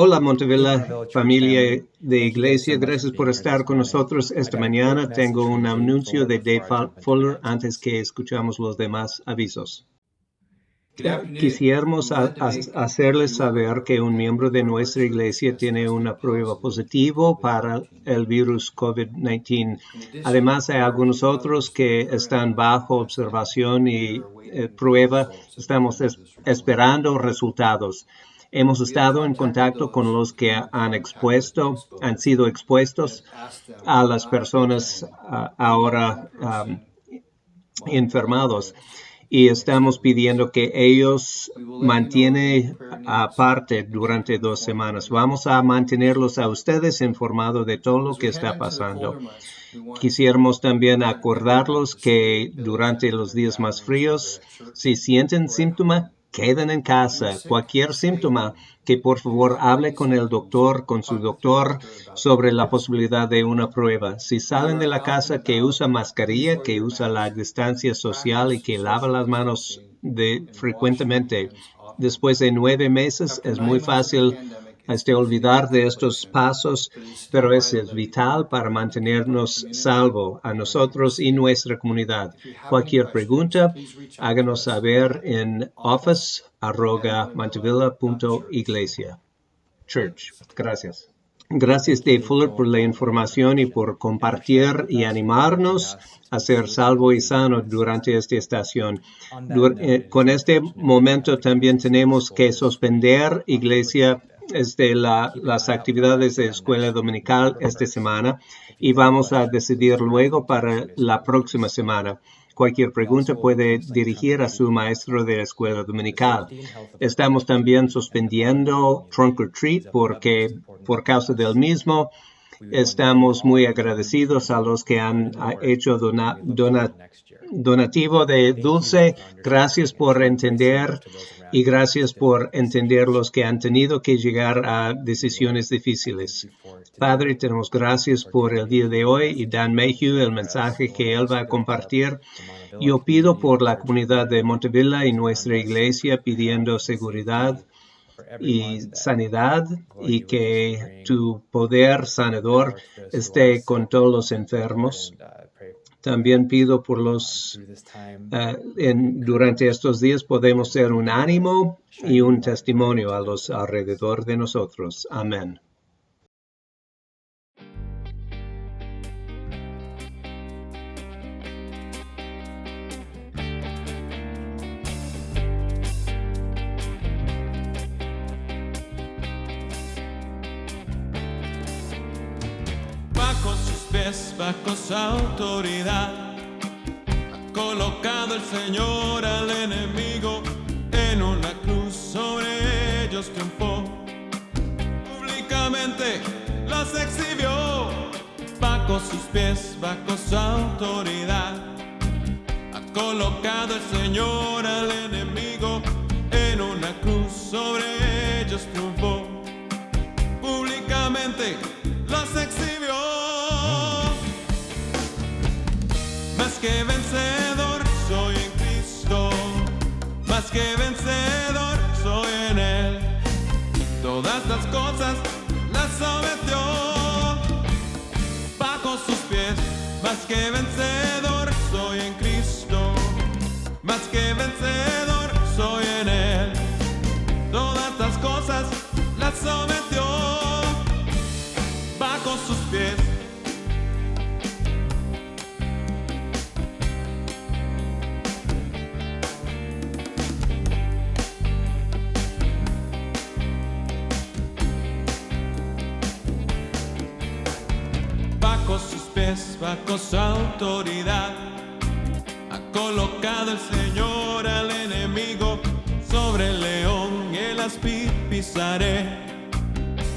Hola Montevilla, familia de iglesia, gracias por estar con nosotros esta mañana. Tengo un anuncio de Dave Fuller antes que escuchamos los demás avisos. Quisiéramos hacerles saber que un miembro de nuestra iglesia tiene una prueba positiva para el virus COVID-19. Además, hay algunos otros que están bajo observación y prueba. Estamos esperando resultados. Hemos estado en contacto con los que han sido expuestos a las personas ahora enfermados. Y estamos pidiendo que ellos mantienen aparte durante 2 semanas. Vamos a mantenerlos a ustedes informados de todo lo que está pasando. Quisiéramos también acordarlos que durante los días más fríos, si sienten síntomas, queden en casa. Cualquier síntoma, que por favor hable con su doctor, sobre la posibilidad de una prueba. Si salen de la casa, que usa mascarilla, que usa la distancia social y que lava las manos frecuentemente. Después de 9 meses es muy fácil olvidar de estos pasos, pero es vital para mantenernos salvos a nosotros y nuestra comunidad. Cualquier pregunta, háganos saber en office@montevilla.iglesia. Church. Gracias. Gracias, Dave Fuller, por la información y por compartir y animarnos a ser salvo y sano durante esta estación. Con este momento también tenemos que suspender, iglesia, las actividades de escuela dominical esta semana y vamos a decidir luego para la próxima semana. Cualquier pregunta puede dirigir a su maestro de la escuela dominical. Estamos también suspendiendo Trunk or Treat porque por causa del mismo estamos muy agradecidos a los que han hecho donativo de dulce. Gracias por entender y gracias por entender los que han tenido que llegar a decisiones difíciles. Padre, tenemos gracias por el día de hoy y Dan Mayhew, el mensaje que él va a compartir. Yo pido por la comunidad de Montevilla y nuestra iglesia pidiendo seguridad y sanidad y que tu poder sanador esté con todos los enfermos. También pido por durante estos días podemos ser un ánimo y un testimonio a los alrededor de nosotros. Amén. Bajo su autoridad ha colocado el Señor al enemigo en una cruz, sobre ellos triunfó, públicamente los exhibió. Bajo sus pies, bajo su autoridad ha colocado el Señor al enemigo en una cruz, sobre ellos triunfó, públicamente los exhibió. Más que vencedor soy en Cristo, más que vencedor soy en Él. Todas las cosas las sometió bajo sus pies. Más que vencedor soy en Cristo, más que vencedor soy en Él. Todas las cosas las sometió bajo sus pies. Bajo su autoridad ha colocado el Señor al enemigo, sobre el león y el áspid pisaré.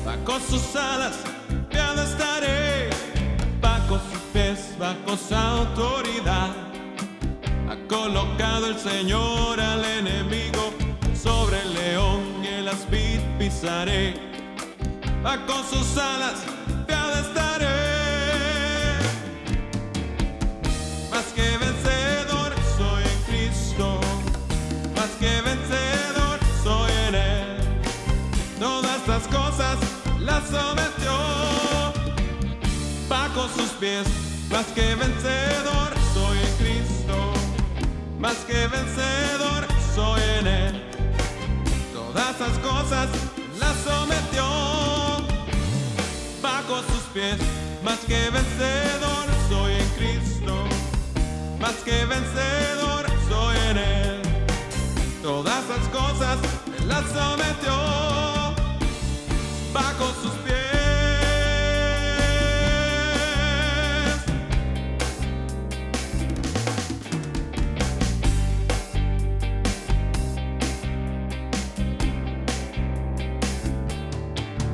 Bajo sus alas piado estaré. Bajo sus pies, bajo su autoridad ha colocado el Señor al enemigo, sobre el león y el áspid pisaré. Bajo sus alas piado estaré. Más que vencedor soy en Cristo, más que vencedor soy en Él. Todas las cosas la sometió. Bajo sus pies, más que vencedor soy en Cristo, más que vencedor soy en Él. Todas las cosas las sometió. Bajo sus pies, más que vencedor soy en Cristo, más que vencedor soy en Él. Todas las cosas las sometió bajo sus pies.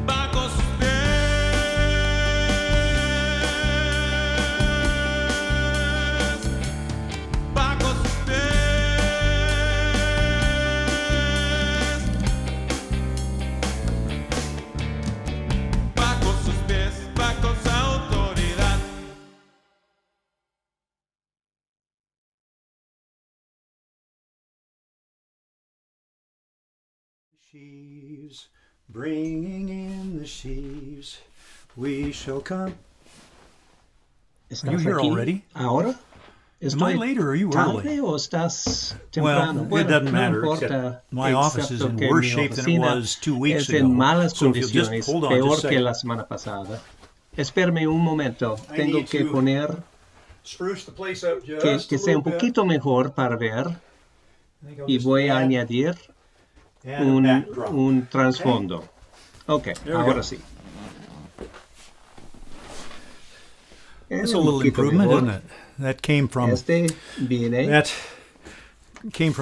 Bajo sus pies. Bajo sus pies. Bajo sus pies, bajo su autoridad. Sheaves, bringing in the sheaves, we shall come. ¿Estás Are you here aquí already? ahora? Am I late or are you tarde early? o estás Well, temprano? it doesn't no matter, importa, except my office is excepto in que worse mi shape than it oficina was 2 weeks es en ago. malas So if you'll just condiciones, hold on peor just a que second. la semana pasada. Espérame un momento, I tengo need que to poner Spruce the place up que just a sea un little bit. poquito mejor para ver I think I'll y just voy a add añadir a backdrop. un trasfondo. Ok, There we ahora go. sí. That's Un a little poquito improvement, mejor. isn't it? That came from Viene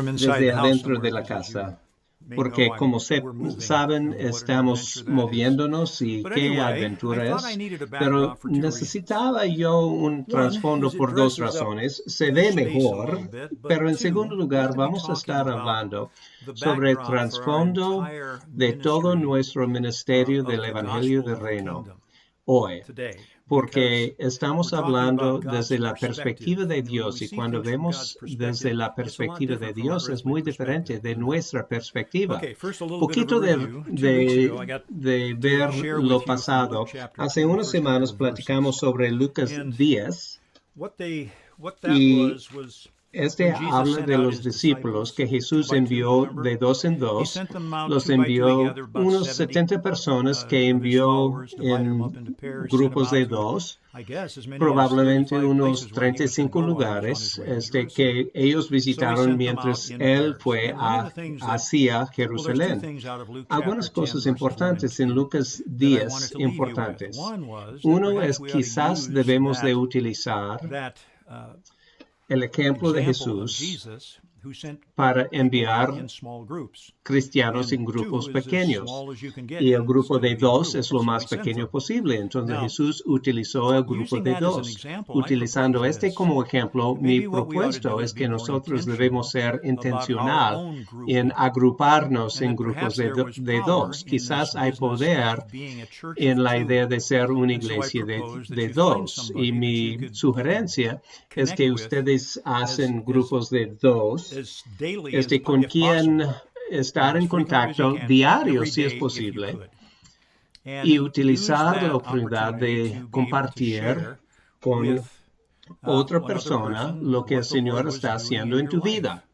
inside desde the house adentro de somewhere, la 'cause as you casa. may Porque know, como we're moving, saben, and what an estamos adventure that is. moviéndonos y But qué anyway, aventura I thought es. I needed a Pero backdrop for 2 reasons. necesitaba yo un trasfondo is it por dos dresses up razones. Se the ve space a mejor, little bit, but pero en 2, segundo we're lugar gonna be vamos a talking estar about hablando the sobre el backdrop for our trasfondo entire de todo ministry, nuestro ministerio of del the Evangelio gospel del of the Reino kingdom hoy. today. Porque Because estamos we're talking hablando about God's desde la perspective, perspectiva de and when we Dios y see cuando things from God's vemos desde perspective, la it's a lot perspectiva de different from our Dios es earthly muy diferente perspective, de isn't it? nuestra perspectiva. Okay, first a little bit of a Poquito review. 2 weeks ago, I got de to ver share lo with you from pasado. Luke chapter Hace 10, unas first couple semanas of platicamos verses. sobre Lucas And 10 what that y was este when Jesus habla sent de out los his discípulos que 2 Jesús by 2, envió remember? de dos en He dos. sent them out Los 2 by 2. He envió gathered about unos 70 70 personas que of his envió followers, divided them up into en pairs, sent them grupos out de to, dos. I guess, as many as Probablemente 35 unos places where he was going to 35 go while he was on lugares his way to Jerusalem. que ellos So he visitaron sent them out mientras in él pairs. fue And one of the things that, hacia well, there's 2 Jerusalén. things out of Luke Algunas chapter 10, cosas verses 1 and importantes en 2 Lucas that I wanted 10 to leave you with. importantes. One was that Uno perhaps es we ought to quizás use debemos de utilizar that el ejemplo de example of Jesús Jesus who sent para people out enviar in small groups. cristianos en And 2 grupos is as pequeños. small as you can get Y el and grupo still de be a dos group. es lo So más he sent pequeño them. posible. Entonces Now, Jesús utilizó el grupo using de that as an dos. example, I Utilizando propose este this. como ejemplo, mi Maybe what we ought to do propuesto is es be que more nosotros intentional debemos ser about our intencional own en grouping. agruparnos And en that grupos perhaps there was de power dos. in Quizás this hay business poder of being a church en of la 2. idea de ser una And so I iglesia propose that de you find dos. somebody Y that mi you could sugerencia es connect que with ustedes hacen as grupos de dos, as daily as con if quien possible, estar as en frequently as you contacto can, diario every si es day if you posible could. y And use utilizar la that oportunidad opportunity de to be able to compartir share con with otra another persona person lo que el what the Lord Señor was está doing haciendo in en your tu life. vida.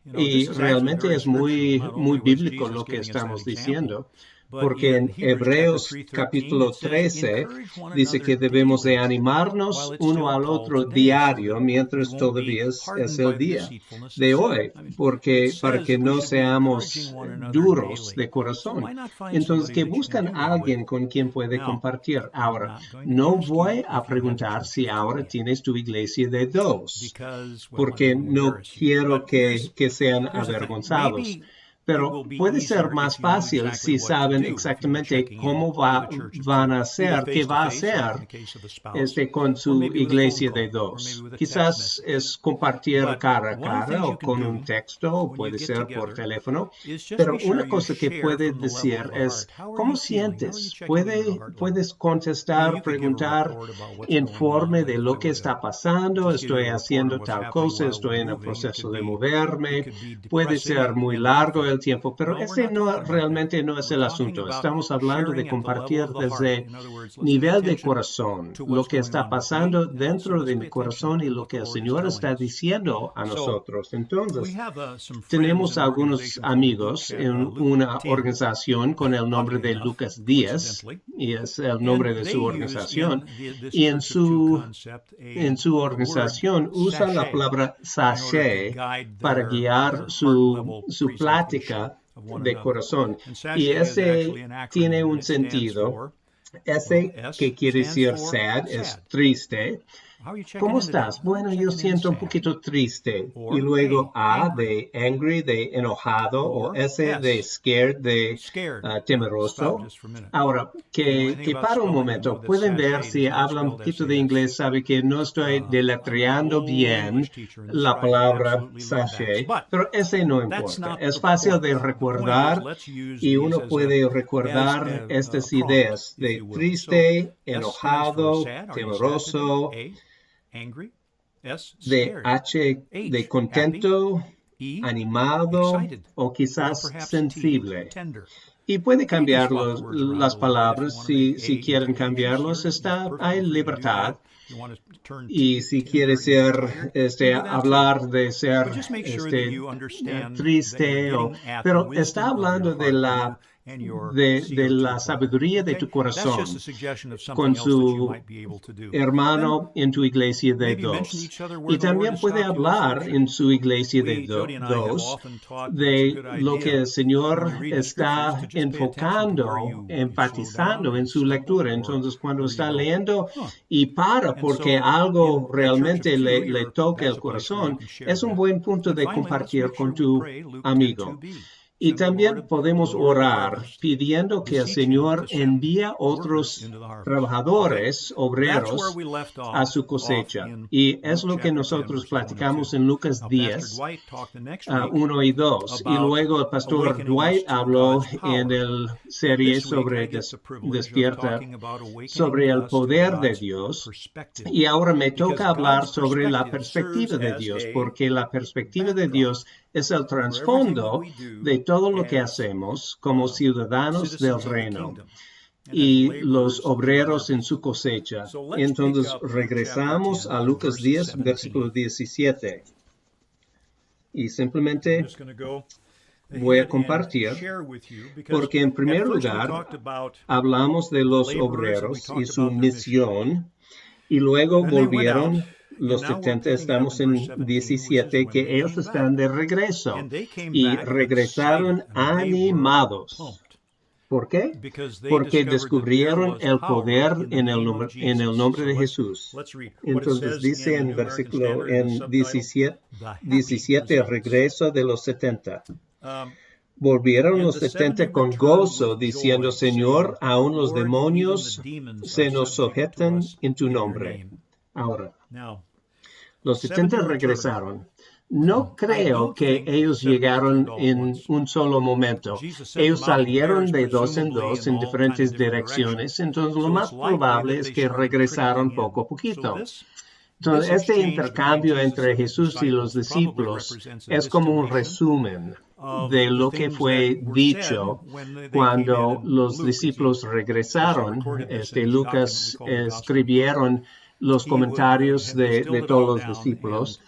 You know, Y this is actually realmente very es muy, scriptural. Not muy only was bíblico Jesus lo que giving us that estamos example, diciendo, but porque in en Hebrews Hebreos chapter 3:13 capítulo it says, 13 encourage one dice que another debemos de daily animarnos while it's uno still al called otro today, so diario that we mientras won't todavía be es hardened el by the día deceitfulness de of sin. hoy, I mean, porque it para says que that we no should be encouraging seamos one another duros daily. de So corazón. why not find Entonces somebody que that you can buscan do a that with? alguien con quien puede Now, compartir. I'm Ahora, not going to no ask voy you a if you have a preguntar church si of ahora 3, tienes tu iglesia de dos, because, well, I porque don't want to no embarrass you. quiero But here's que sean the thing. avergonzados. Maybe Pero it will be puede ser easier más if you know fácil exactly si what to saben do if you are exactamente checking in cómo with a church of van 2, a either hacer, qué va a face-to-face, like in hacer the case of a spouse, con or su maybe with a phone iglesia de call, or dos. maybe with a text Quizás message. es compartir But cara a one of the cara things o you can con un do texto o when you puede get ser por together teléfono. is just Pero be sure una you cosa que share puedes from the level decir of the es, heart. How are ¿cómo you feeling? How are you sientes? checking in on a heart level? Puedes You know, contestar, you could give a preguntar, report about what's going on, informe but de if lo I que would está pasando, just give you estoy a report on haciendo what's tal happening cosa, while estoy we're en el moving, it proceso could de be moverme, puede depressing ser muy and largo el el tiempo, pero ese realmente no es el asunto. Estamos hablando de compartir desde nivel de corazón, lo que está pasando dentro de mi corazón y lo que el Señor está diciendo a nosotros. Entonces, tenemos algunos amigos en una organización con el nombre de Lucas Díaz, y es el nombre de su organización, y en su organización usan la palabra sachet para guiar su plática de corazón. Y ese tiene un sentido. S, que quiere decir sad, es triste. ¿Cómo estás? Bueno, yo siento un poquito triste. Y luego A de angry, de enojado, o S de scared, de temeroso. Ahora, que para un momento, pueden ver si hablan un poquito de inglés, sabe que no estoy deletreando bien la palabra sachet, pero ese no importa. Es fácil de recordar y uno puede recordar estas ideas de triste, enojado, temeroso, de H de contento, animado o quizás sensible. Y puede cambiar las palabras si quieren cambiarlos, hay libertad. Y si quiere ser, hablar de ser triste, pero está hablando de la sabiduría de tu corazón con su hermano en tu iglesia de dos. Y también puede hablar en su iglesia de dos de lo que el Señor está enfatizando en su lectura. Entonces, cuando está leyendo y para porque algo realmente le toca el corazón, es un buen punto de compartir con tu amigo. Y también podemos orar pidiendo que el Señor envíe otros trabajadores, obreros, a su cosecha. Y es lo que nosotros platicamos en Lucas 10, 1 y 2. Y luego el pastor Dwight habló en la serie sobre Despierta, sobre el poder de Dios. Y ahora me toca hablar sobre la perspectiva de Dios, porque la perspectiva de Dios es el trasfondo de todo lo que hacemos como ciudadanos del reino y los obreros en su cosecha. Entonces regresamos a Lucas 10, versículo 17. Y simplemente voy a compartir, porque en primer lugar hablamos de los obreros y su misión, y luego volvieron. Los 70, estamos en 17, que ellos están de regreso y regresaron animados. ¿Por qué? Porque descubrieron el poder en el nombre de Jesús. Entonces dice en versículo 17, regreso de los 70. Volvieron los 70 con gozo, diciendo, Señor, aún los demonios se nos sujetan en tu nombre. Ahora, los 70 regresaron. No creo que ellos llegaron en un solo momento. Ellos salieron de dos en dos en diferentes direcciones, entonces lo más probable es que regresaron poco a poquito. Entonces, este intercambio entre Jesús y los discípulos es como un resumen de lo que fue dicho cuando los discípulos regresaron. Lucas escribieron los comentarios de todos los discípulos.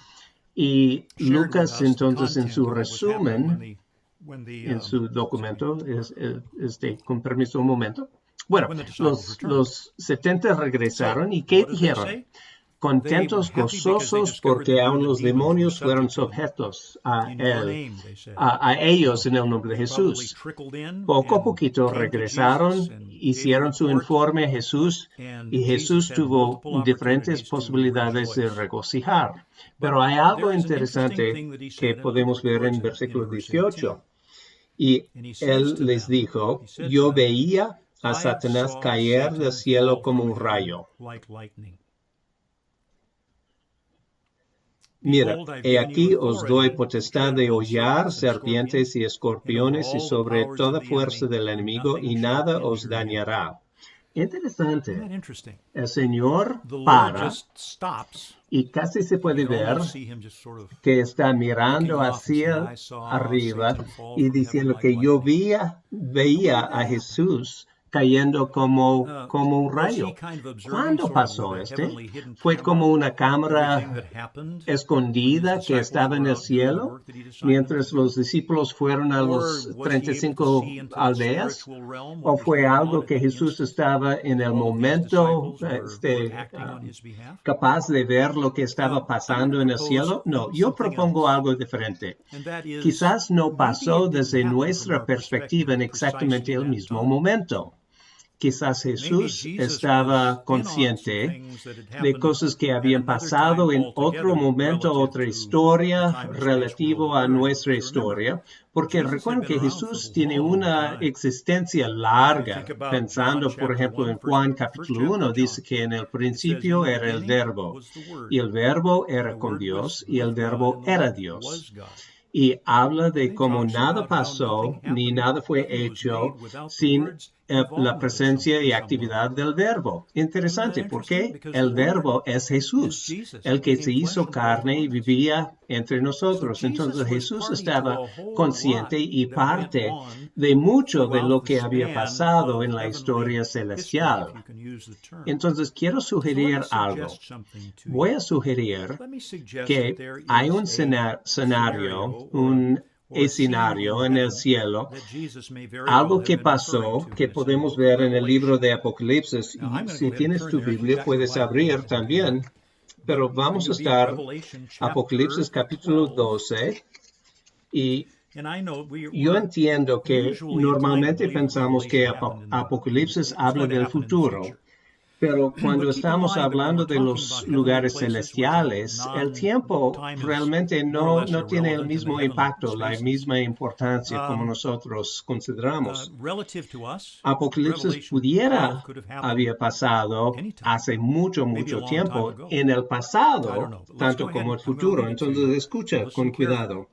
Y Lucas, entonces, en su resumen, en su documento, con permiso un momento. Bueno, los 70 regresaron y ¿qué dijeron? Contentos, gozosos, porque aún los demonios fueron sujetos a ellos en el nombre de Jesús. Poco a poquito regresaron, hicieron su informe a Jesús, y Jesús tuvo diferentes posibilidades de regocijar. Pero hay algo interesante que podemos ver en versículo 18. Y él les dijo, yo veía a Satanás caer del cielo como un rayo. Mira, he aquí os doy potestad de hollar serpientes y escorpiones y sobre toda fuerza del enemigo, y nada os dañará. Interesante. Isn't that interesting? El Señor The Lord para just stops. y casi se puede You can ver almost see him just sort of que está looking mirando off and saying, hacia I saw arriba Satan fall y from heaven diciendo like que yo lightning. veía a Jesús cayendo como un Was he rayo. kind of observing ¿Cuándo sort of pasó with a este? heavenly hidden ¿Fue como camera una cámara everything that happened when his escondida que disciples estaba en were el out doing the cielo work that he'd assigned them mientras to do? los discípulos fueron a Or los was he able to 35 see into the aldeas? spiritual realm ¿O what was fue going on algo at que that Jesús instant? estaba en el All of his momento disciples were acting on his behalf. capaz de ver lo que estaba I'm going pasando to en el propose cielo? No, yo something propongo else. algo diferente. And that is, Quizás no maybe pasó it didn't desde happen from nuestra our perspectiva en exactamente precisely el that mismo time. momento. Quizás Maybe Jesús Jesus estaba was in on some consciente things that had de happened cosas que at habían another pasado time en otro altogether momento, relative otra to the historia time and space world relativo that a we're in. nuestra Because remember, historia, porque Jesus had recuerden been que around for Jesús a tiene long una time. existencia If you larga. think about John Pensando, por chapter ejemplo, 1, en Juan first capítulo chapter 1, of dice John, que en el it says, principio in the era el beginning Verbo, was the Word, y el Verbo and era the con Word Dios, was y el with God, Verbo and the era Word Dios. was God. Y habla And de then he cómo talks nada about how nothing pasó ni happened, nada fue nothing was hecho made without the sin Word's la involvement presencia y in some way. actividad del Verbo. Isn't that Interesante, interesting? porque Because the el Verbo Word es is Jesús, Jesus. el He que became se hizo flesh and dwelt carne y among us. vivía entre So nosotros. Jesus Entonces was Jesús party to estaba a whole consciente y lot that went parte on de mucho de lo throughout the que había span pasado of en la heavenly historia history, celestial. if you can use the term. Entonces quiero So let me sugerir algo. suggest something to Voy you. a sugerir Let me suggest that que there hay is un a escenario, or un a scene escenario in en el heaven cielo, that Jesus may very well algo have que been referring pasó to, que and it's in the podemos book of ver en el libro Revelation. de Apocalipsis. Now, I'm Y going to si go ahead and tienes turn tu there. If you've Biblia, got your puedes Bible, abrir go ahead and do that. también. Pero I'm vamos a going to be in estar Revelation Apocalipsis chapter capítulo 12. 12 y And I know yo entiendo que usually inclined to normalmente believe that pensamos que Revelation happened in the, Apocalipsis it's habla going to del happen in the futuro. future. Pero cuando But keep in estamos mind that when hablando we're de talking los about heavenly lugares places with a celestiales, el tiempo time is realmente more or less no tiene el irrelevant in the mismo heavenly impacto, la spaces. misma importancia como nosotros consideramos. Relative to us, Apocalipsis Revelation 12 pudiera could have happened había pasado anytime, hace mucho, maybe a mucho long time tiempo ago. en el I don't pasado, know. But let's go tanto ahead como and el I'm going to futuro. read it to Entonces you. escucha Listen con carefully. cuidado,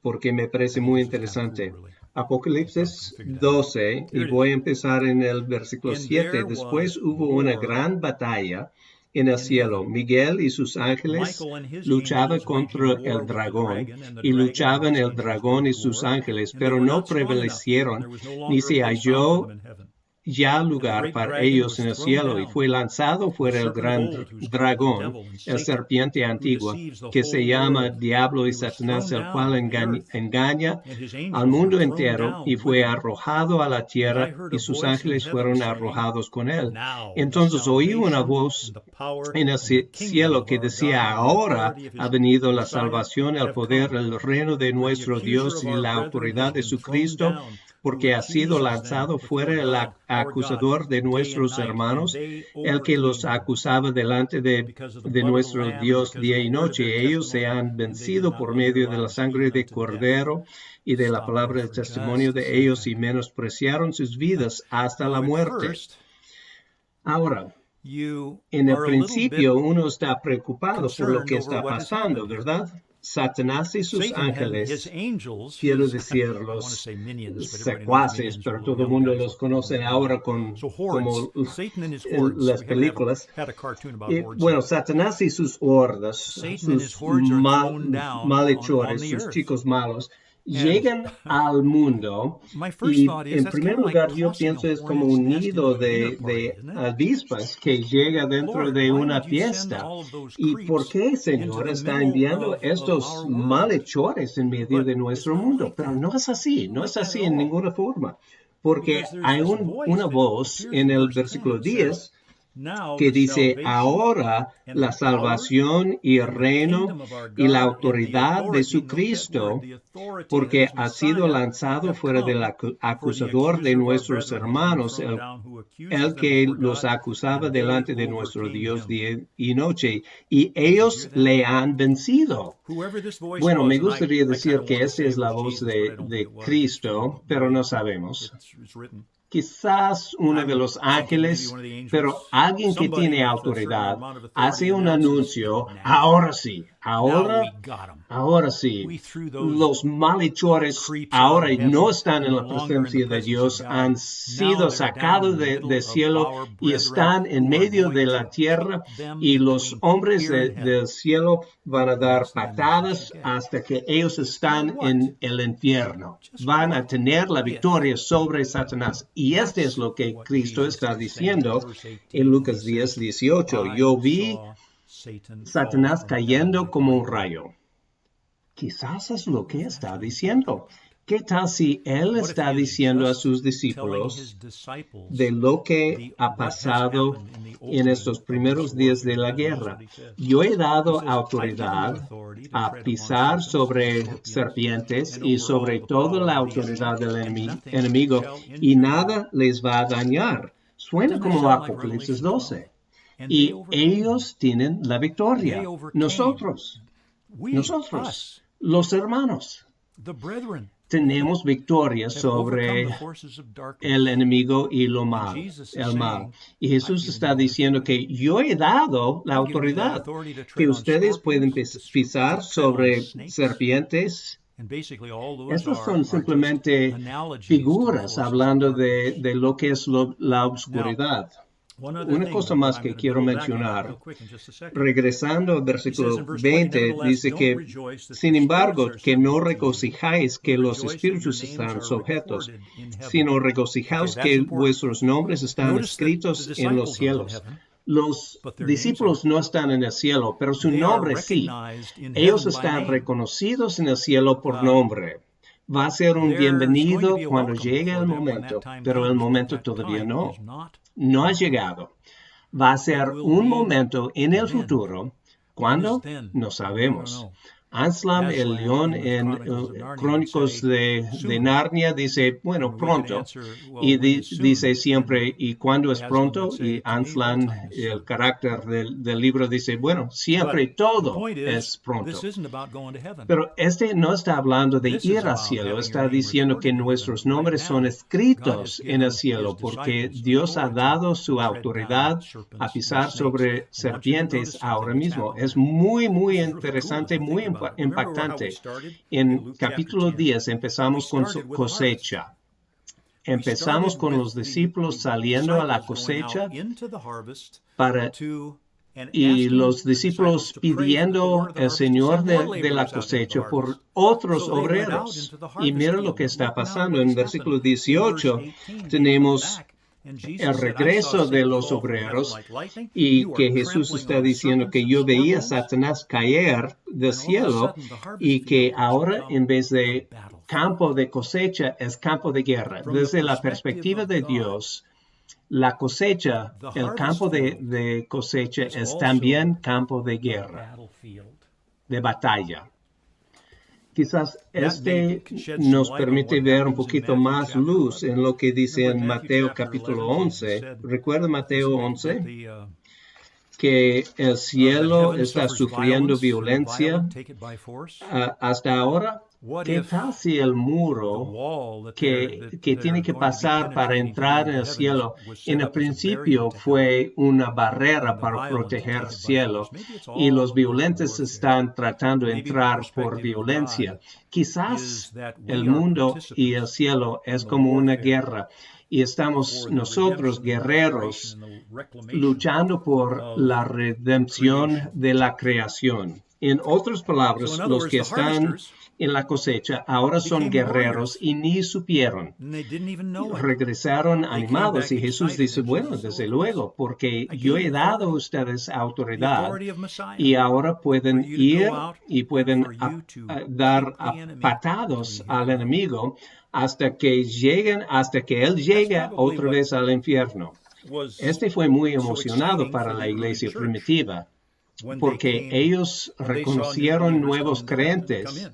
porque me parece I think muy this is kind of cool, interesante. really. Apocalipsis Figured out. 12, y Here it voy is. a empezar en el versículo And 7. there Después was hubo una war gran batalla en el in cielo. heaven. Miguel y sus ángeles Michael and his luchaban angels contra waging war el with the dragón, dragon, and the y dragon and luchaban his el angels dragón y waged sus war, ángeles, and they pero were no not strong enough. prevalecieron, There was no ni longer se a place found for halló them in heaven. ya And the lugar great para dragon ellos was en el thrown cielo, y down, fue lanzado the fuera el serpent of gran old, who's called the dragón, devil and el Satan, serpiente who antigua, deceives the que se whole llama world. Diablo He y was Satanás, thrown el down cual to the earth, engaña and his al angels mundo were thrown entero, y down with fue him. arrojado a la And I tierra, heard y a sus voice in ángeles heaven fueron saying, arrojados con él. Now the Entonces oí una salvation voz and the power en el and the kingdom cielo of que our decía: God and the ahora authority of ha his venido la Messiah salvación, el have poder, come. el reino de For the nuestro accuser Dios of y our la brethren autoridad has de been su thrown Cristo, down, who porque ha sido accuses them lanzado before fuera el God, our God, acusador de day and nuestros night, and hermanos, they el que los overcame him acusaba delante because of the de blood of the nuestro Lamb and Dios because of día the y word of noche. their Ellos se testimony, han and they did vencido not por love their medio de la lives sangre even de unto death. Cordero y de la Stop palabra there del for testimonio just a de ellos, y second. menospreciaron sus vidas hasta la Now, at muerte. first, Ahora, you en el are a little bit principio uno está preocupado por lo concerned que over está what has pasando, happened here. ¿verdad? Satanás y sus Satan and his ángeles, angels, quiero his, decir, I want to los say minions, but everybody knows secuaces, minions pero are todo little el mundo guys los with conoce wings. ahora So hordes, como Satan and his en hordes. las We haven't películas. had a cartoon about hordes Bueno, yet. Satanás y sus hordas, Satan and his sus hordes are thrown down on malhechores, the sus earth. chicos malos, And llegan al mundo, my first y thought is en that's primer kind of like lugar yo tossing a pienso es como hornet's un nest nido into a dinner party, de isn't it? avispas que llega dentro Lord, de why una would you send fiesta. all of those ¿Y por creeps qué, into Señor, the está middle enviando of estos our world? malhechores en medio But de it's nuestro not mundo? like Pero that. no es así, no Not es like that así at en all. ninguna forma. Porque Because there's hay this voice una that voz appears en in el verse 10 versículo that says, 10 Now que the dice: salvation ahora and la the power salvación y el and the reino kingdom of our y la God and the autoridad de authority, su note that word, Cristo, the authority porque of his ha sido Messiah, lanzado have fuera del come, for the acusador de accuser of our nuestros brethren has been hermanos, thrown down, who accuses el them que before los God, acusaba and they delante de nuestro overcame Dios him. día y noche, y Did you hear ellos that? le han vencido. Whoever this voice Bueno, me was, and gustaría I kind decir of que want to esa say es it la was voz Jesus, but I don't think de it was. It's from Cristo, the pero way no sabemos. it's written. quizás uno de los ángeles, pero alguien que tiene autoridad hace un anuncio, ahora sí, ahora sí, los malhechores ahora no están en la presencia de Dios, han sido sacados del cielo y están en medio de la tierra, y los hombres del cielo van a dar patadas hasta que ellos están en el infierno. Van a tener la victoria sobre Satanás. Y esto es lo que Cristo está diciendo en Lucas 10:18. Yo vi Satanás cayendo como un rayo. Quizás es lo que está diciendo. ¿Qué tal si Él está diciendo a sus discípulos de lo que ha pasado en estos primeros días de la guerra? Yo he dado autoridad a pisar sobre serpientes y sobre toda la autoridad del enemigo, y nada les va a dañar. Suena como Apocalipsis 12. Y ellos tienen la victoria. Nosotros, los hermanos, tenemos victoria sobre el enemigo y el mal. Y Jesús está diciendo que yo he dado la autoridad, que ustedes pueden pisar sobre serpientes. Estos son simplemente figuras hablando de lo que es la oscuridad. Una cosa más que quiero mencionar, regresando al versículo 20, dice que, sin embargo, que no regocijáis que los espíritus están sujetos, sino regocijaos que vuestros nombres están escritos en los cielos. Los discípulos no están en el cielo, pero su nombre sí. Ellos están reconocidos en el cielo por nombre. Va a ser un bienvenido cuando llegue el momento, pero el momento todavía no ha llegado. Va a ser un momento en el futuro. ¿Cuándo? No sabemos. Aslan, el león en Crónicas de Narnia, dice, bueno, pronto. Y dice siempre, ¿y cuándo es pronto? Y Aslan, el carácter del libro, dice, bueno, siempre todo es pronto. Pero no está hablando de ir al cielo, está diciendo que nuestros nombres son escritos en el cielo, porque Dios ha dado su autoridad a pisar sobre serpientes ahora mismo. Es muy, muy interesante, muy impactante. En capítulo 10 empezamos con su cosecha. Empezamos con los discípulos saliendo a la cosecha y los discípulos pidiendo al Señor de la cosecha por otros obreros. Y mira lo que está pasando. En versículo 18 tenemos el regreso de los obreros, y que Jesús está diciendo que yo veía a Satanás caer del cielo, y que ahora en vez de campo de cosecha es campo de guerra. Desde la perspectiva de Dios, la cosecha, el campo de cosecha es también campo de guerra, de batalla. Quizás nos permite ver un poquito más luz en lo que dice en Mateo capítulo 11. ¿Recuerda Mateo 11? Que el cielo está sufriendo violencia hasta ahora. ¿Qué tal si el muro que tiene que pasar para entrar en el cielo en el principio fue una barrera para proteger el cielo, y los violentos están tratando de entrar por violencia? Quizás el mundo y el cielo es como una guerra, y estamos nosotros, guerreros, luchando por la redención de la creación. En otras palabras, los que están en la cosecha ahora son guerreros y ni supieron. Regresaron animados, y Jesús dice, bueno, desde luego, porque yo he dado a ustedes autoridad, y ahora pueden ir y pueden dar patadas al enemigo hasta que él llegue otra vez al infierno. Fue muy emocionado para la iglesia primitiva, porque ellos reconocieron nuevos creyentes.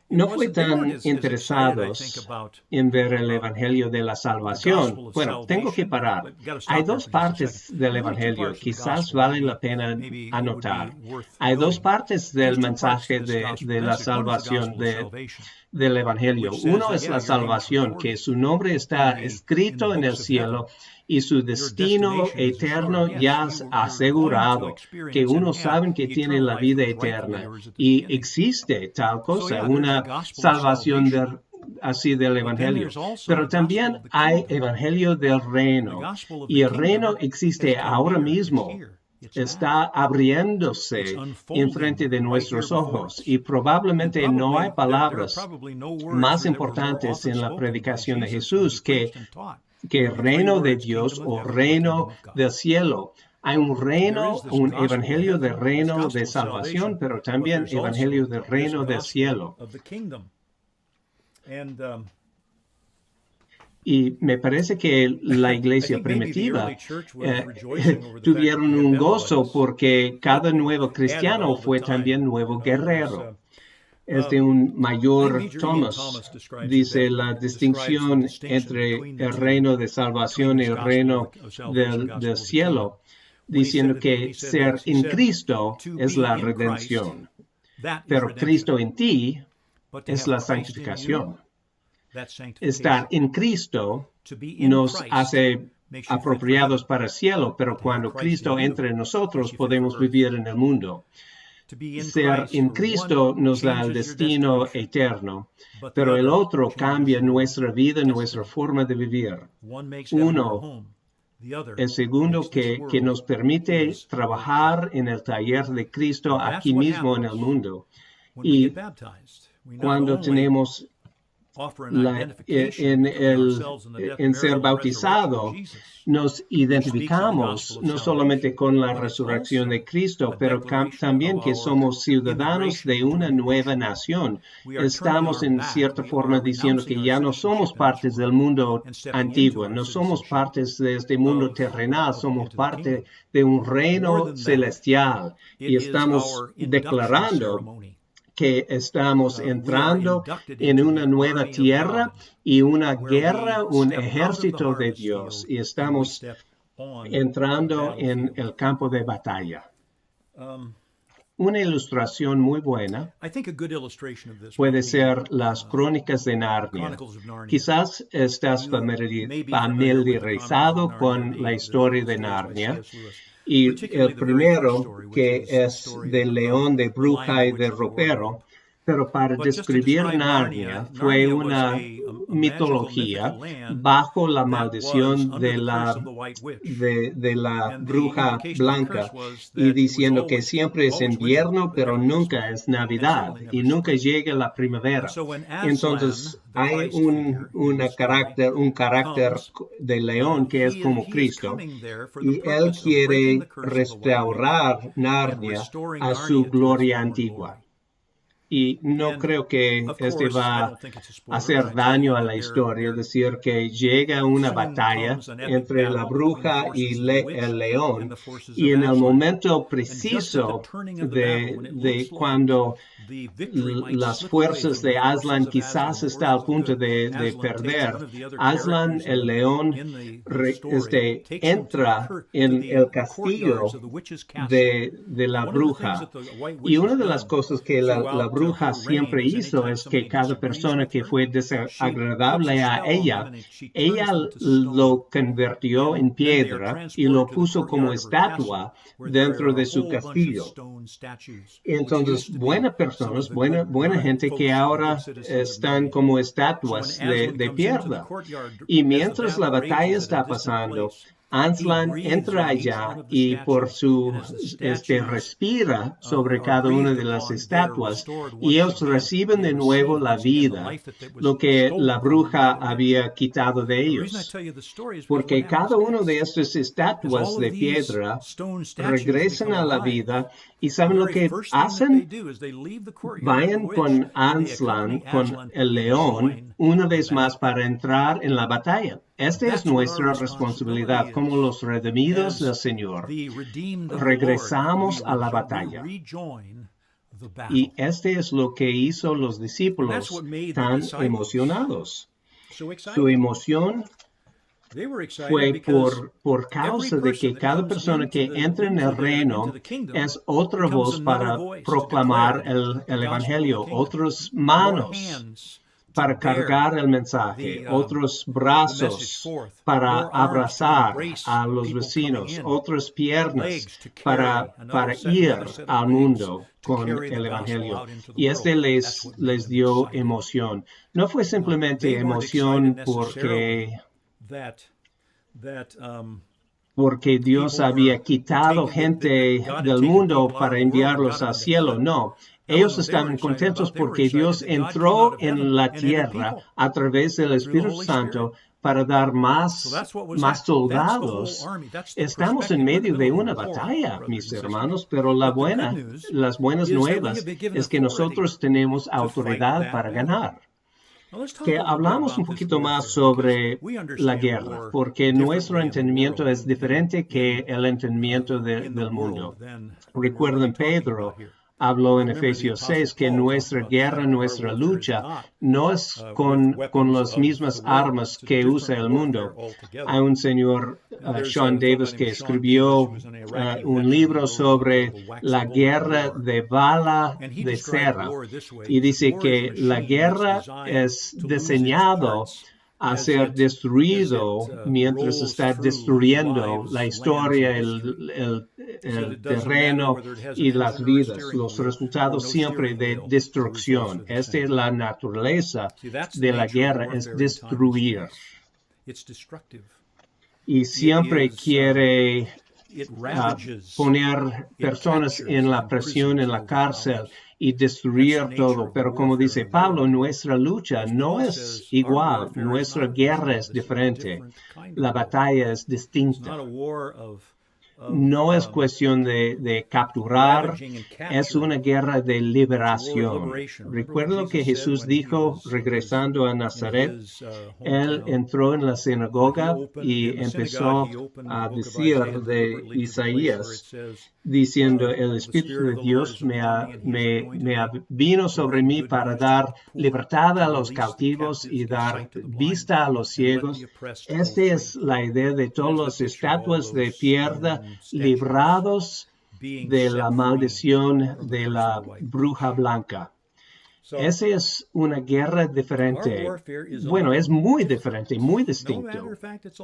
No fue tan interesados en ver el Evangelio de la Salvación. Bueno, tengo que parar. Hay dos partes del Evangelio, quizás vale la pena anotar. Hay dos partes del mensaje de la salvación, del Evangelio. Uno es la salvación, que su nombre está escrito en el cielo y su destino eterno ya es asegurado, que uno sabe que tiene la vida eterna. Y existe tal cosa, una salvación así del Evangelio. Pero también hay Evangelio del reino. Y el reino existe ahora mismo. Está abriéndose enfrente de nuestros ojos y probablemente no hay palabras más importantes en la predicación de Jesús que reino de Dios o reino del cielo. Hay un reino, un evangelio del reino de salvación, pero también evangelio del reino del cielo. Y me parece que la iglesia primitiva tuvieron un gozo porque cada nuevo cristiano fue también nuevo guerrero. Un mayor Thomas dice la distinción entre el reino de salvación y el reino del cielo, diciendo que ser en Cristo es la redención, pero Cristo en ti es la santificación. Estar en Cristo nos hace apropiados para el cielo, pero cuando Cristo entra en nosotros podemos vivir en el mundo. Ser en Cristo nos da el destino eterno, pero el otro cambia nuestra vida, nuestra forma de vivir. Uno, el segundo que nos permite trabajar en el taller de Cristo aquí mismo en el mundo. Y cuando tenemos en ser bautizado, nos identificamos no solamente con la resurrección de Cristo, pero también que somos ciudadanos de una nueva nación. Estamos en cierta forma diciendo que ya no somos partes del mundo antiguo, no somos partes de este mundo terrenal, somos parte de un reino celestial y estamos declarando que estamos entrando en una nueva tierra y una guerra, un ejército de Dios, y estamos entrando en el campo de batalla. Una ilustración muy buena puede ser las Crónicas de Narnia. Quizás estás familiarizado con la historia de Narnia. Y el primero, que es del león, de bruja y de ropero, pero para describir Narnia fue una mitología bajo la maldición de la bruja blanca y diciendo que siempre es invierno, pero nunca es Navidad y nunca llega la primavera. Entonces hay un carácter de león que es como Cristo y él quiere restaurar Narnia a su gloria antigua. Y no creo que va a hacer daño a la historia, es decir, que llega una batalla entre la bruja y el león, y en el momento preciso de cuando las fuerzas de Aslan quizás está al punto de perder, Aslan, el león, entra en el castillo de la bruja. Y una de las cosas que la bruja siempre hizo es que cada persona que fue desagradable a ella lo convirtió en piedra y lo puso como estatua dentro de su castillo. Entonces, buenas personas, buena gente que ahora están como estatuas de piedra. Y mientras la batalla está pasando, Aslan entra allá y por su respira sobre cada una de las estatuas y ellos reciben de nuevo la vida, lo que la bruja había quitado de ellos. Porque cada una de estas estatuas de piedra regresan a la vida y ¿saben lo que hacen? Vayan con Aslan, con el león, una vez más para entrar en la batalla. Esta es nuestra responsabilidad como los redimidos del Señor. Regresamos a la batalla. Y este es lo que hizo los discípulos tan emocionados. Su emoción fue por causa de que cada persona que entra en el reino es otra voz para proclamar el Evangelio, otras manos para cargar el mensaje, otros brazos para abrazar a los vecinos, otras piernas para ir al mundo con el Evangelio. Y les dio emoción. No fue simplemente emoción porque Dios había quitado gente del mundo para enviarlos al cielo. No, ellos estaban contentos porque Dios entró en la tierra a través del Espíritu Santo para dar más soldados. Estamos en medio de una batalla, mis hermanos, pero las buenas nuevas es que nosotros tenemos autoridad para ganar. Que hablamos un poquito más sobre la guerra, porque nuestro entendimiento es diferente que el entendimiento del mundo. Recuerden, Pedro habló en Efesios 6 que nuestra guerra, nuestra lucha, no es con las mismas armas que usa el mundo. Hay un señor, Sean Davis, que escribió un libro sobre la guerra de bala de cera. Y dice que la guerra es diseñado a ser destruido mientras está destruyendo la historia, el terreno y las vidas. Los resultados siempre de destrucción. Esta es la naturaleza de la guerra, es destruir. Y siempre quiere poner personas en la prisión, en la cárcel y destruir todo. Pero como dice Pablo, nuestra lucha no es igual. Nuestra guerra es diferente. La batalla es distinta. No es cuestión de capturar, es una guerra de liberación. Recuerdo lo que Jesús dijo regresando a Nazaret. Él entró en la sinagoga y empezó a decir de Isaías, diciendo, el Espíritu de Dios vino sobre mí para dar libertad a los cautivos y dar vista a los ciegos. Esta es la idea de todas las estatuas de piedra librados de la maldición de la bruja blanca. Esa es una guerra diferente. Bueno, es muy diferente, muy distinto.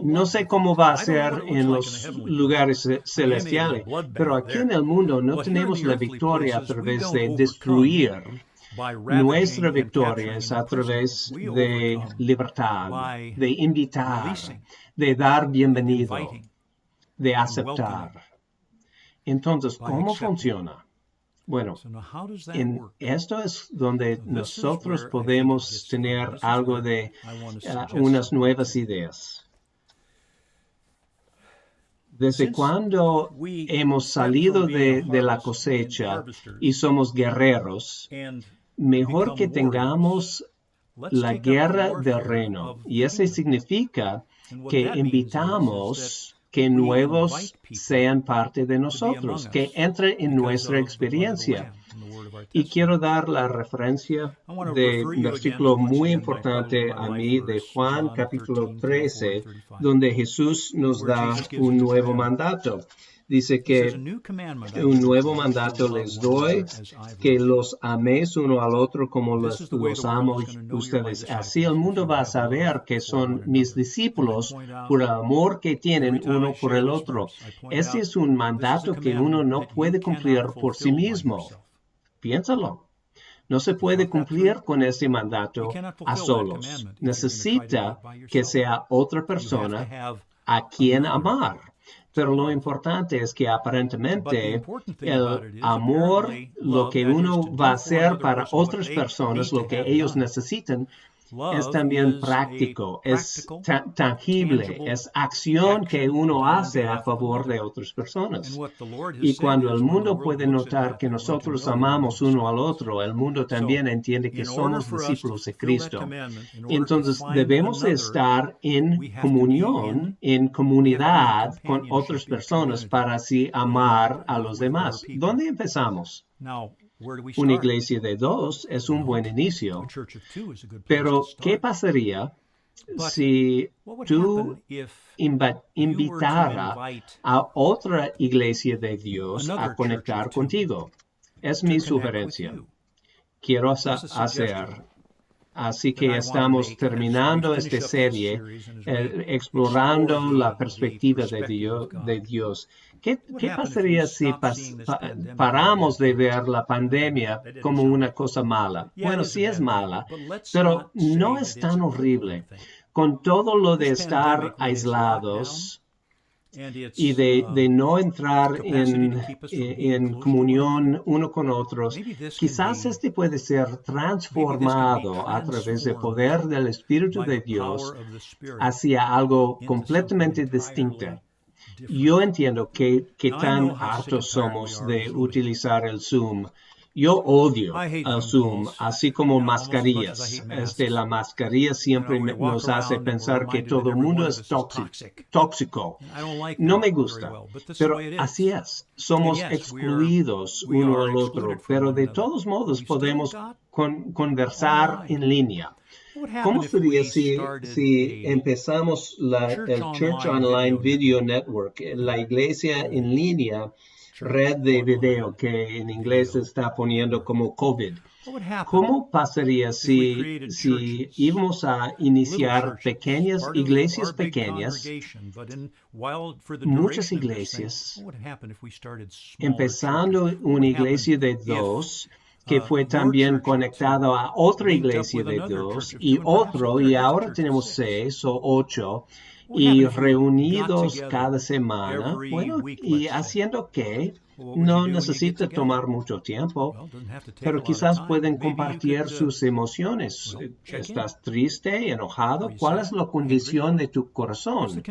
No sé cómo va a ser en los lugares celestiales, pero aquí en el mundo no tenemos la victoria a través de destruir. Nuestra victoria es a través de libertad, de invitar, de dar bienvenido, de aceptar. Entonces, ¿cómo funciona? Bueno, esto es donde nosotros podemos tener algo de unas nuevas ideas. Desde cuando hemos salido de la cosecha y somos guerreros, mejor que tengamos la guerra del reino. Y eso significa que invitamos que nuevos sean parte de nosotros, que entren en nuestra experiencia. Y quiero dar la referencia de un versículo muy importante a mí de Juan capítulo 13, donde Jesús nos da un nuevo mandato. Dice que un nuevo mandato les doy, que los améis uno al otro como los amo ustedes. Así el mundo va a saber que son mis discípulos por el amor que tienen uno por el otro. Ese es un mandato que uno no puede cumplir por sí mismo. Piénsalo. No se puede cumplir con ese mandato a solos. Necesita que sea otra persona a quien amar. Pero lo importante es que aparentemente el amor, lo que uno va a hacer para otras personas, lo que ellos necesitan, es también práctico, es tangible, es acción que uno hace a favor de otras personas. Y cuando el mundo puede notar que nosotros amamos uno al otro, el mundo también entiende que somos discípulos de Cristo. Entonces debemos estar en comunión, en comunidad con otras personas para así amar a los demás. ¿Dónde empezamos? Una iglesia de 2 es un buen inicio, pero ¿qué pasaría si tú invitaras a otra iglesia de Dios a conectar contigo? Es mi sugerencia. Quiero hacer Así que estamos terminando esta serie explorando la perspectiva de Dios. ¿Qué pasaría si paramos de ver la pandemia como una cosa mala? Bueno, sí es mala, pero no es tan horrible. Con todo lo de estar aislados y de no entrar en comunión uno con otros, quizás este puede ser transformado a través del poder del Espíritu de Dios hacia algo completamente distinto. Yo entiendo que tan hartos somos de utilizar el Zoom. Yo odio el Zoom, así como mascarillas. La mascarilla siempre nos hace pensar que todo el mundo es tóxico. No me gusta, pero así es. Somos excluidos uno del otro, pero de todos modos podemos conversar en línea. ¿Cómo sería si empezamos el Church Online Video Network, la iglesia en línea, red de video que en inglés se está poniendo como COVID? ¿Cómo pasaría si íbamos a iniciar iglesias pequeñas, muchas iglesias, empezando una iglesia de 2, que fue también conectado a otra iglesia de 2 y ahora tenemos 6 o 8, y reunidos cada semana, bueno, y haciendo que no necesita tomar mucho tiempo, pero quizás pueden compartir sus emociones. ¿Estás triste, enojado? ¿Cuál es la condición de tu corazón?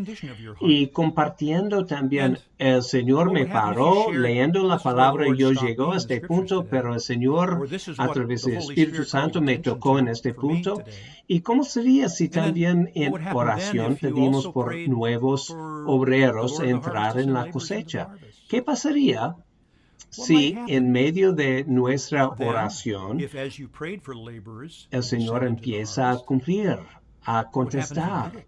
Y compartiendo también, el Señor me paró leyendo la palabra y yo llegó a este punto, pero el Señor a través del Espíritu Santo me tocó en este punto. ¿Y cómo sería si también en oración pedimos por nuevos obreros entrar en la cosecha? ¿Qué pasaría si en medio de nuestra oración el Señor empieza a cumplir, a contestar?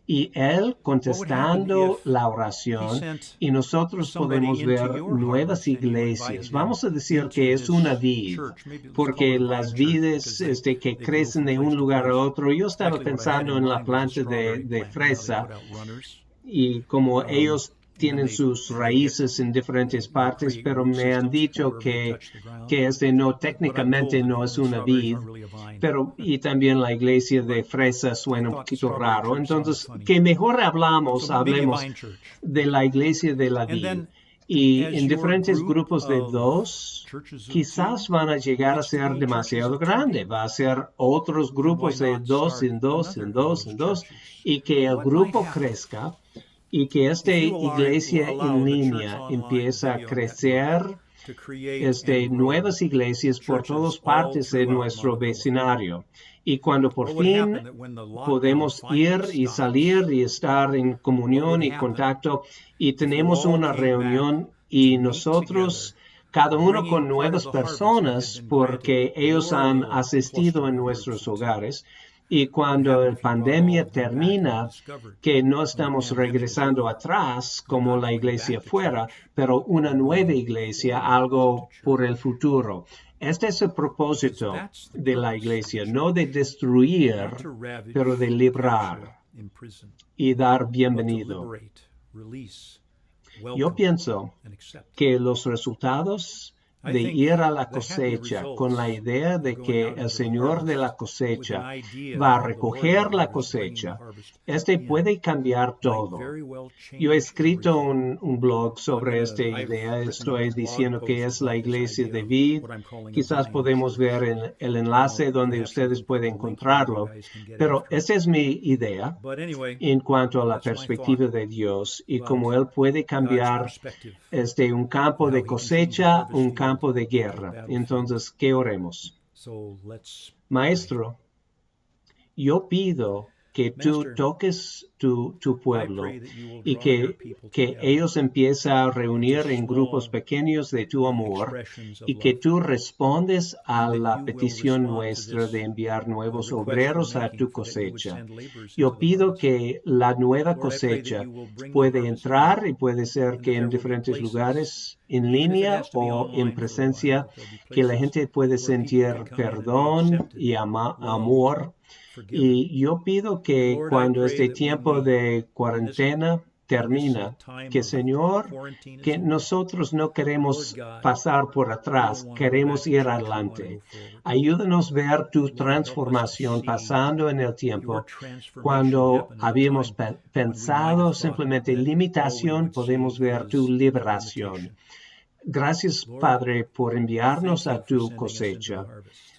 Y Él contestando la oración, y nosotros podemos ver nuevas iglesias. Vamos a decir que es una vid, porque las vides que crecen de un lugar a otro. Yo estaba pensando en la planta de fresa, y como ellos tienen sus raíces en diferentes partes, pero me han dicho que técnicamente no es una vid, y también la iglesia de fresa suena un poquito raro. Entonces, que mejor hablemos de la iglesia de la vid. Y en diferentes grupos de 2, quizás van a llegar a ser demasiado grande. Va a ser otros grupos de 2 en 2 en 2 en 2, y que el grupo crezca, y que esta iglesia en línea empieza a crecer, nuevas iglesias por todas partes de nuestro vecindario. Y cuando por fin podemos ir y salir y estar en comunión y contacto, y tenemos una reunión, y nosotros, cada uno con nuevas personas, porque ellos han asistido en nuestros hogares, y cuando la pandemia termina, que no estamos regresando atrás como la iglesia fuera, pero una nueva iglesia, algo por el futuro. Este es el propósito de la iglesia, no de destruir, pero de librar y dar bienvenido. Yo pienso que los resultados de ir a la cosecha con la idea de que el Señor de la cosecha va a recoger la cosecha, puede cambiar todo. Yo he escrito un blog sobre esta idea. Estoy diciendo que es la iglesia de vid. Quizás podemos ver el enlace donde ustedes pueden encontrarlo, pero esa es mi idea en cuanto a la perspectiva de Dios y cómo Él puede cambiar un campo de cosecha, un campo de guerra. Entonces, ¿qué oremos? Maestro, yo pido que tú Master, toques tu pueblo I pray that you will y draw your people que together ellos empiecen a reunir en grupos small pequeños de tu amor expressions of y que love, tú respondes a and that la you will petición respond to nuestra this de enviar nuevos request we're obreros a making tu for that you would cosecha. send laborers Yo into the pido harvest. que la nueva Lord, I pray that cosecha you will bring the puede harvest entrar in, y puede ser and que that there en will be diferentes places, lugares en even if it línea has to be o en online for a while, presencia, that there'll be que la places gente puede where people sentir can come in and be perdón accepted, y loved, amor. forgiven. Y yo pido And que Lord, I cuando pray este that when tiempo de when this cuarentena termina, time que of Señor, quarantine is que over, nosotros no Lord queremos God, pasar por we atrás, don't want to go queremos back to ir church, we want to adelante. go forward. Ayúdanos a ver tu Lord, help us to transformación see pasando en el your tiempo. transformation Cuando happen at a habíamos time when we might pensado have thought simplemente that all we limitación, would podemos see ver tu is liberación. limitation. Gracias, Lord, Padre, por enviarnos thank a you for tu sending us into the cosecha. harvest.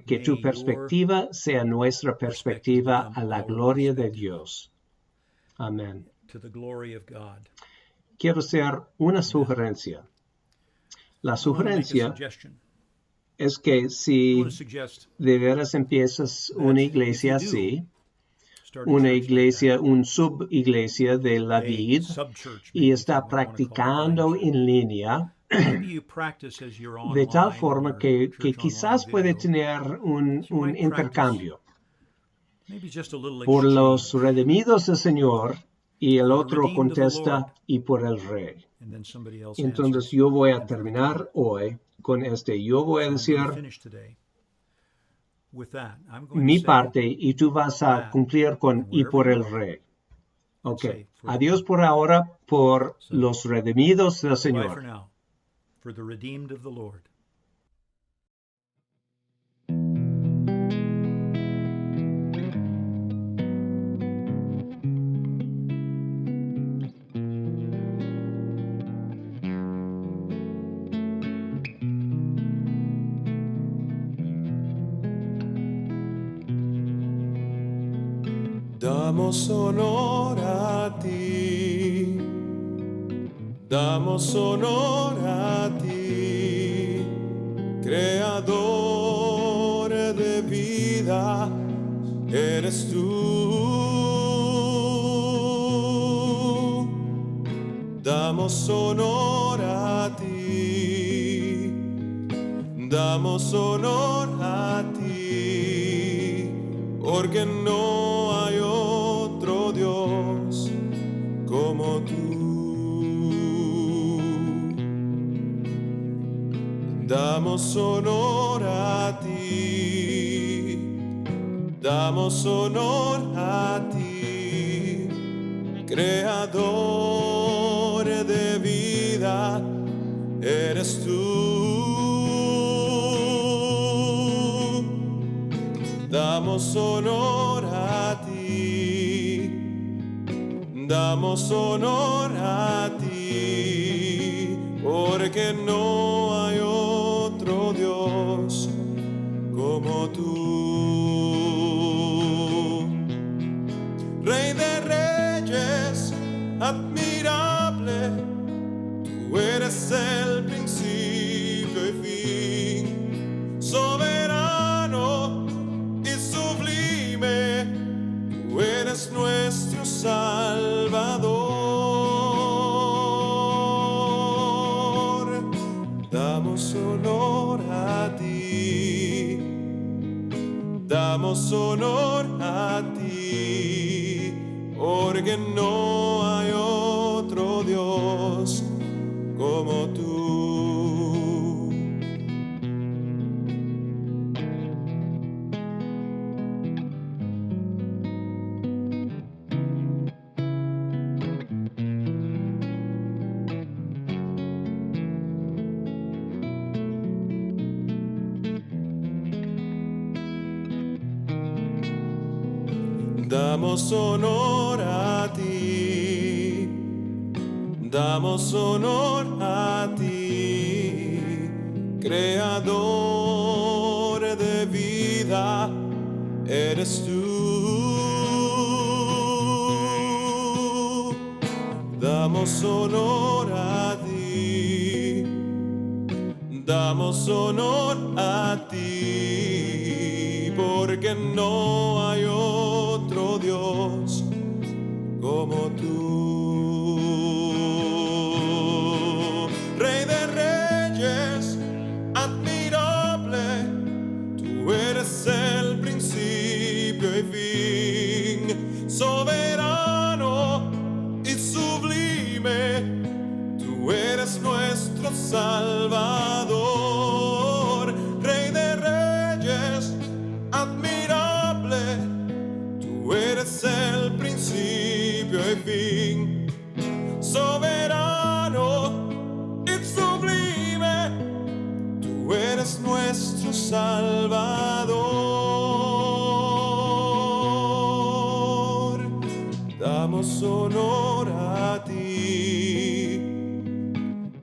Que tu May your perspectiva sea nuestra perspective perspectiva become a la our gloria de perspective, Dios. Amén. to the glory of God. Quiero hacer una Amen. sugerencia. La I want to make a sugerencia suggestion. es que I want si to suggest de veras empiezas that una if iglesia you do así, start a una church like that, iglesia, un subiglesia de la a vid, sub-church, y maybe if you está might want to call it practicando behind en línea, maybe you practice as you're de tal online, forma your que church online quizás puede video, tener un you might practice intercambio maybe just a little por los exchange redimidos del Señor y el for the otro redeemed of the Lord, contesta y por el Rey. and then somebody else Entonces answers, yo voy a and for the King. terminar hoy con yo voy a So I'm going to decir finish today with that. I'm going to mi say parte y tú vas a that, cumplir con and y wherever por you el are, Rey. Ok. say, for the Adiós King. por ahora por So, los redimidos del bye for Señor. now, for the redeemed of the Lord. Damos honor a ti, damos honor a ti, creador de vida, eres tú. Damos honor a ti, damos honor a ti, porque no hay otro Dios como tú. Damos honor a ti, damos honor a ti, creador de vida, eres tú. Damos honor a ti, damos honor a ti, porque no hay otro Dios como tú. Rey de reyes, admirable, tú eres el principio y fin, soberano y sublime, tú eres nuestro Salvador. Damos honor a ti, damos honor a ti, porque no hay otro Dios como tú. Damos honor a ti, damos honor a ti, creador de vida, eres tú. Damos honor a ti, damos honor a ti, porque no hay otro Salvador, Rey de Reyes, admirable, tú eres el principio y fin, soberano y sublime, tú eres nuestro Salvador. Damos honor a ti,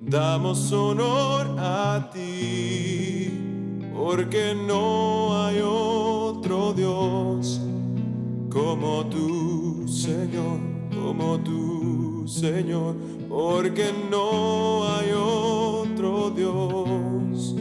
damos honor a ti, porque no hay otro Dios como tú, Señor, como tú, Señor, porque no hay otro Dios